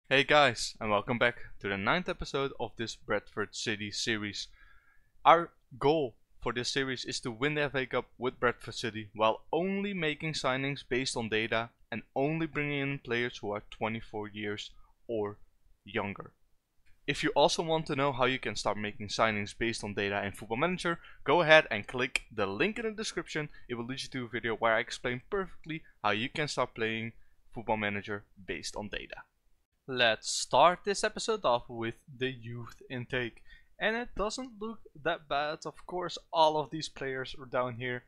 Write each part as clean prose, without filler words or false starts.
Hey guys, and welcome back to the ninth episode of this Bradford City series. Our goal for this series is to win the FA Cup with Bradford City while only making signings based on data and only bringing in players who are 24 years or younger. If you also want to know how you can start making signings based on data in Football Manager, go ahead and click the link in the description. It will lead you to a video where I explain perfectly how you can start playing Football Manager based on data. Let's start this episode off with the youth intake. And it doesn't look that bad. Of course, all of these players down here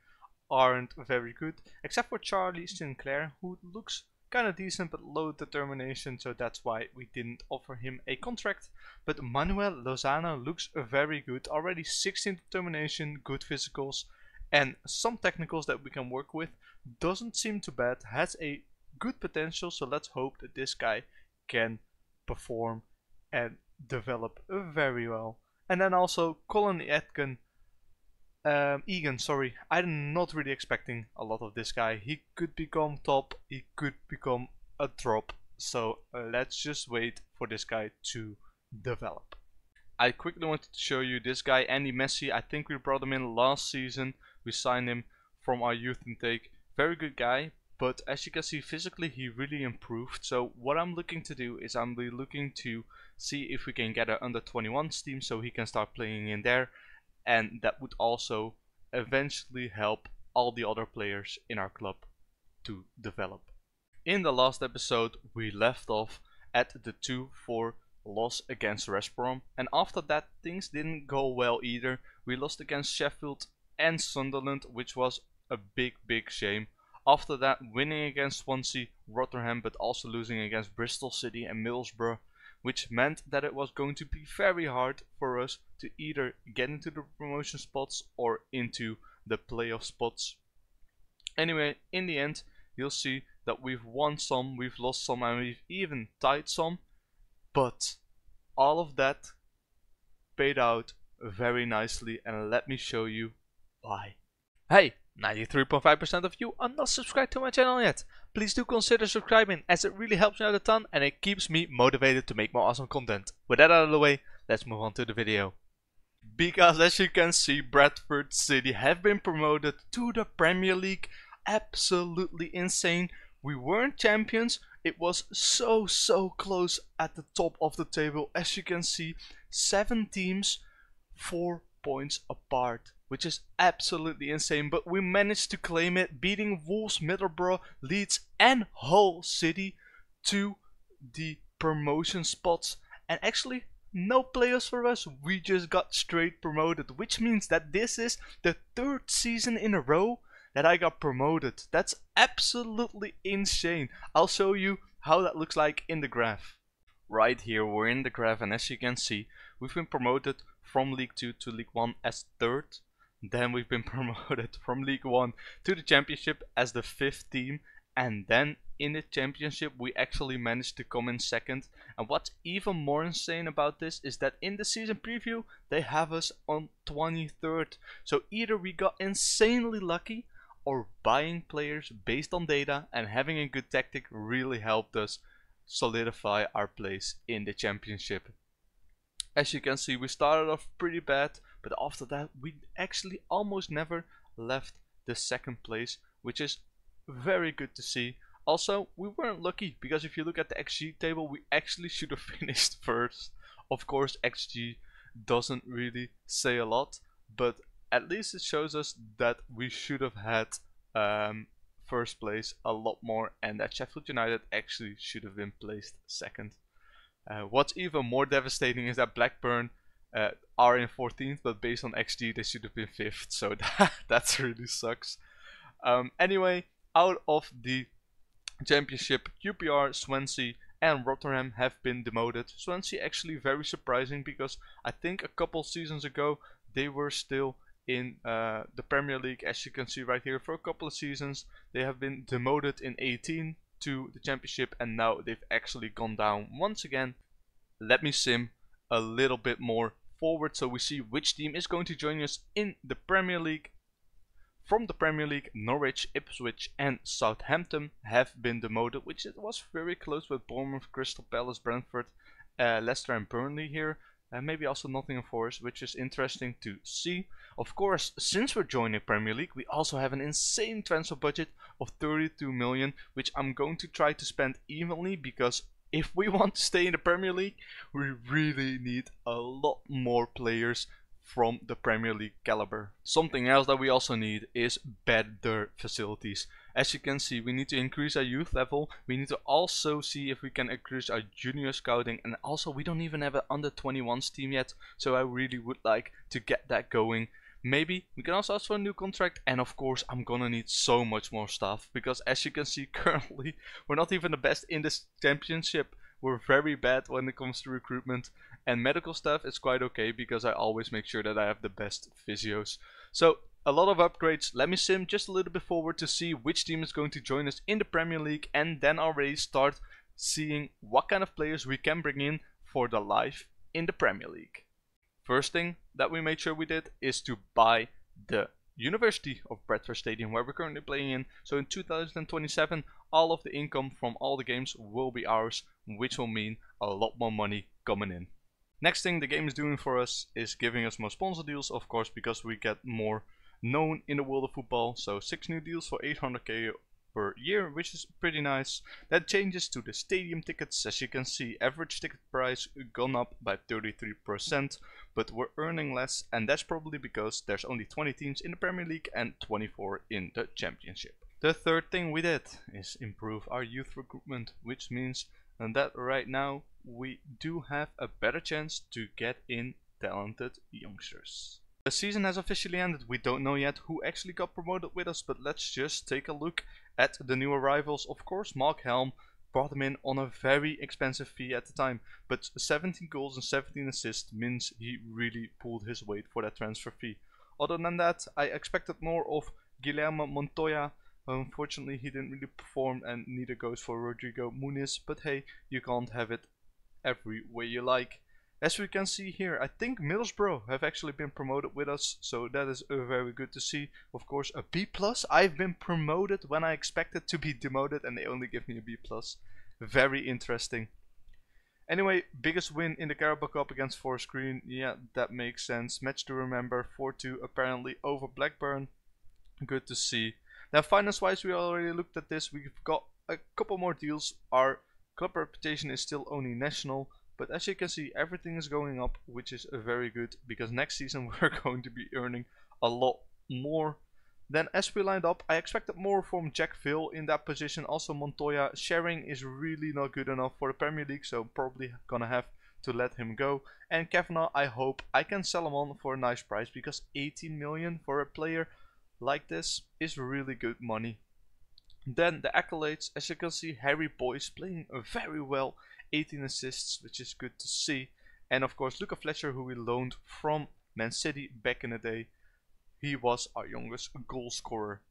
aren't very good, except for Charlie Sinclair, who looks kind of decent but low determination, so that's why we didn't offer him a contract. But Manuel Lozano looks very good, already 16 determination, good physicals, and some technicals that we can work with. Doesn't seem too bad, has a good potential, so let's hope that this guy can perform and develop very well. And then also Colin Egan, sorry, I'm not really expecting a lot of this guy. He could become top, he could become a drop, so let's just wait for this guy to develop. I quickly wanted to show you this guy, Andy Messi. I think we brought him in last season. We signed him from our youth intake. Very good guy, but as you can see, physically he really improved. So what I'm looking to do is I'm really looking to see if we can get an under 21s team so he can start playing in there, and that would also eventually help all the other players in our club to develop. In the last episode we left off at the 2-4 loss against West Brom, and after that things didn't go well either. We lost against Sheffield and Sunderland, which was a big shame. After that, winning against Swansea, Rotherham, but also losing against Bristol City and Middlesbrough, which meant that it was going to be very hard for us to either get into the promotion spots or into the playoff spots. Anyway, in the end, you'll see that we've won some, we've lost some, and we've even tied some, but all of that paid out very nicely, and let me show you why. Hey! 93.5% of you are not subscribed to my channel yet. Please do consider subscribing, as it really helps me out a ton and it keeps me motivated to make more awesome content. With that out of the way, let's move on to the video. Because as you can see, Bradford City have been promoted to the Premier League. Absolutely insane. We weren't champions. It was so close at the top of the table. As you can see, 7 teams, 4 points apart, which is absolutely insane, but we managed to claim it, beating Wolves, Middlesbrough, Leeds and Hull City to the promotion spots. And actually no players for us, we just got straight promoted, which means that this is the 3rd season in a row that I got promoted. That's absolutely insane. I'll show you how that looks like in the graph. Right here we're in the graph, and as you can see, we've been promoted from League 2 to League 1 as 3rd. Then we've been promoted from League 1 to the Championship as the 5th team. And then in the Championship we actually managed to come in 2nd. And what's even more insane about this is that in the season preview they have us on 23rd. So either we got insanely lucky, or buying players based on data and having a good tactic really helped us solidify our place in the Championship. As you can see, we started off pretty bad, but after that we actually almost never left the 2nd place, which is very good to see. Also, we weren't lucky, because if you look at the XG table, we actually should have finished 1st. Of course, XG doesn't really say a lot, but at least it shows us that we should have had 1st place a lot more, and that Sheffield United actually should have been placed 2nd. What's even more devastating is that Blackburn are in 14th, but based on XG they should have been 5th, so that really sucks. Anyway, out of the Championship, QPR, Swansea and Rotherham have been demoted. Swansea actually very surprising, because I think a couple seasons ago they were still in the Premier League. As you can see right here, for a couple of seasons they have been demoted in 18 to the Championship, and now they've actually gone down once again. Let me sim a little bit more forward so we see which team is going to join us in the Premier League. From the Premier League, Norwich, Ipswich and Southampton have been demoted, which it was very close with Bournemouth, Crystal Palace, Brentford, Leicester and Burnley here. And maybe also Nottingham Forest, which is interesting to see. Of course, since we're joining Premier League, we also have an insane transfer budget of 32 million, which I'm going to try to spend evenly, because if we want to stay in the Premier League, we really need a lot more players from the Premier League caliber. Something else that we also need is better facilities. As you can see, we need to increase our youth level. We need to also see if we can increase our junior scouting, and also we don't even have an under 21s team yet, so I really would like to get that going. Maybe we can also ask for a new contract, and of course I'm gonna need so much more stuff, because as you can see currently we're not even the best in this championship. We're very bad when it comes to recruitment, and medical stuff is quite okay because I always make sure that I have the best physios. So a lot of upgrades. Let me sim just a little bit forward to see which team is going to join us in the Premier League, and then already start seeing what kind of players we can bring in for the life in the Premier League. First thing that we made sure we did is to buy the University of Bradford Stadium, where we're currently playing in. So in 2027 all of the income from all the games will be ours, which will mean a lot more money coming in. Next thing the game is doing for us is giving us more sponsor deals, of course, because we get more known in the world of football. So 6 new deals for 800k per year, which is pretty nice. That changes to the stadium tickets. As you can see, average ticket price gone up by 33%, but we're earning less, and that's probably because there's only 20 teams in the Premier League and 24 in the Championship. The third thing we did is improve our youth recruitment, which means that right now we do have a better chance to get in talented youngsters. The season has officially ended. We don't know yet who actually got promoted with us, but let's just take a look at the new arrivals. Of course, Mark Helm brought him in on a very expensive fee at the time, but 17 goals and 17 assists means he really pulled his weight for that transfer fee. Other than that, I expected more of Guillermo Montoya. Unfortunately, he didn't really perform, and neither goes for Rodrigo Muniz, but hey, you can't have it every way you like. As we can see here, I think Middlesbrough have actually been promoted with us, so that is very good to see. Of course, a B+. I've been promoted when I expected to be demoted, and they only give me a B+. Very interesting. Anyway, biggest win in the Carabao Cup against Forest Green. Yeah, that makes sense. Match to remember, 4-2 apparently over Blackburn. Good to see. Now, finance-wise, we already looked at this. We've got a couple more deals. Our club reputation is still only national, but as you can see, everything is going up, which is very good, because next season we're going to be earning a lot more. Then, as we lined up, I expected more from Jack Phil in that position. Also, Montoya sharing is really not good enough for the Premier League, so probably gonna have to let him go. And Kavanagh, I hope I can sell him on for a nice price, because 18 million for a player like this is really good money. Then the accolades, as you can see, Harry Boyce playing very well, 18 assists, which is good to see. And of course Luca Fletcher, who we loaned from Man City back in the day, he was our youngest goal scorer.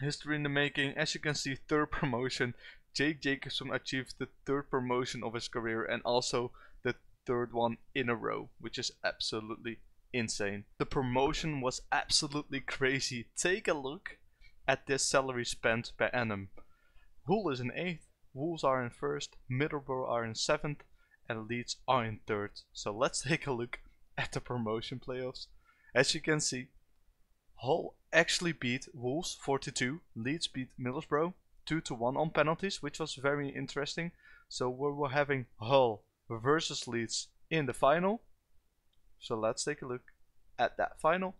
History in the making, as you can see, third promotion. Jake Jacobson achieved the third promotion of his career, and also the third one in a row, which is absolutely insane. The promotion was absolutely crazy. Take a look at this salary spent per annum. Hull is in 8th, Wolves are in 1st, Middlesbrough are in 7th, and Leeds are in 3rd. So let's take a look at the promotion playoffs. As you can see, Hull actually beat Wolves 4-2, Leeds beat Middlesbrough 2-1 on penalties, which was very interesting. So we're having Hull versus Leeds in the final. So let's take a look at that final.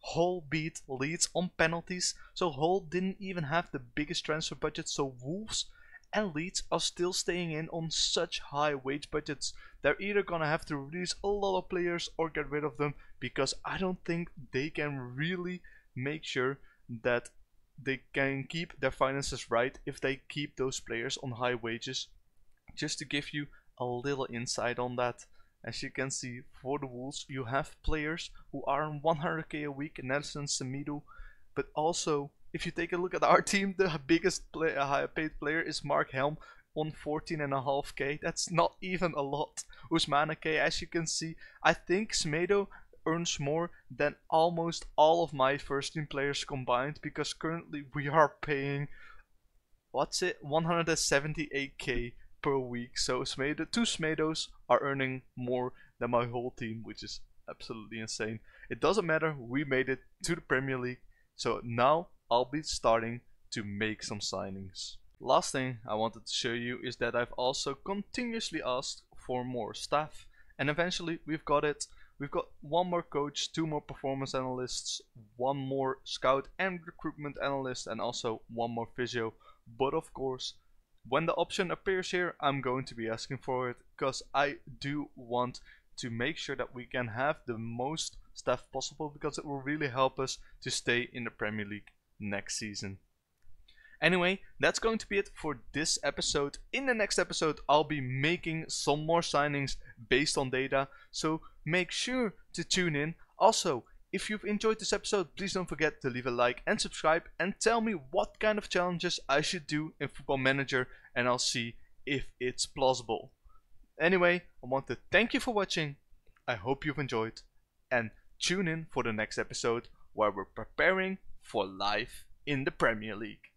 Hull beat Leeds on penalties. So Hull didn't even have the biggest transfer budget. So Wolves and Leeds are still staying in on such high wage budgets. They're either gonna have to release a lot of players or get rid of them, because I don't think they can really make sure that they can keep their finances right if they keep those players on high wages. Just to give you a little insight on that, as you can see, for the Wolves you have players who are on 100k a week, Nelson Semedo, but also if you take a look at our team, the biggest high paid player is Mark Helm on 14.5k. That's not even a lot. Usmanake, as you can see, I think Semedo earns more than almost all of my first team players combined, because currently we are paying, what's it, 178k per week. So two Smedos are earning more than my whole team, which is absolutely insane. It doesn't matter, we made it to the Premier League, so now I'll be starting to make some signings. Last thing I wanted to show you is that I've also continuously asked for more staff, and eventually we've got it. We've got one more coach, two more performance analysts, one more scout and recruitment analyst, and also one more physio. But of course, when the option appears here, I'm going to be asking for it, because I do want to make sure that we can have the most staff possible, because it will really help us to stay in the Premier League next season. Anyway, that's going to be it for this episode. In the next episode, I'll be making some more signings based on data, so make sure to tune in. Also, if you've enjoyed this episode, please don't forget to leave a like and subscribe, and tell me what kind of challenges I should do in Football Manager, and I'll see if it's plausible. Anyway, I want to thank you for watching. I hope you've enjoyed, and tune in for the next episode where we're preparing for life in the Premier League.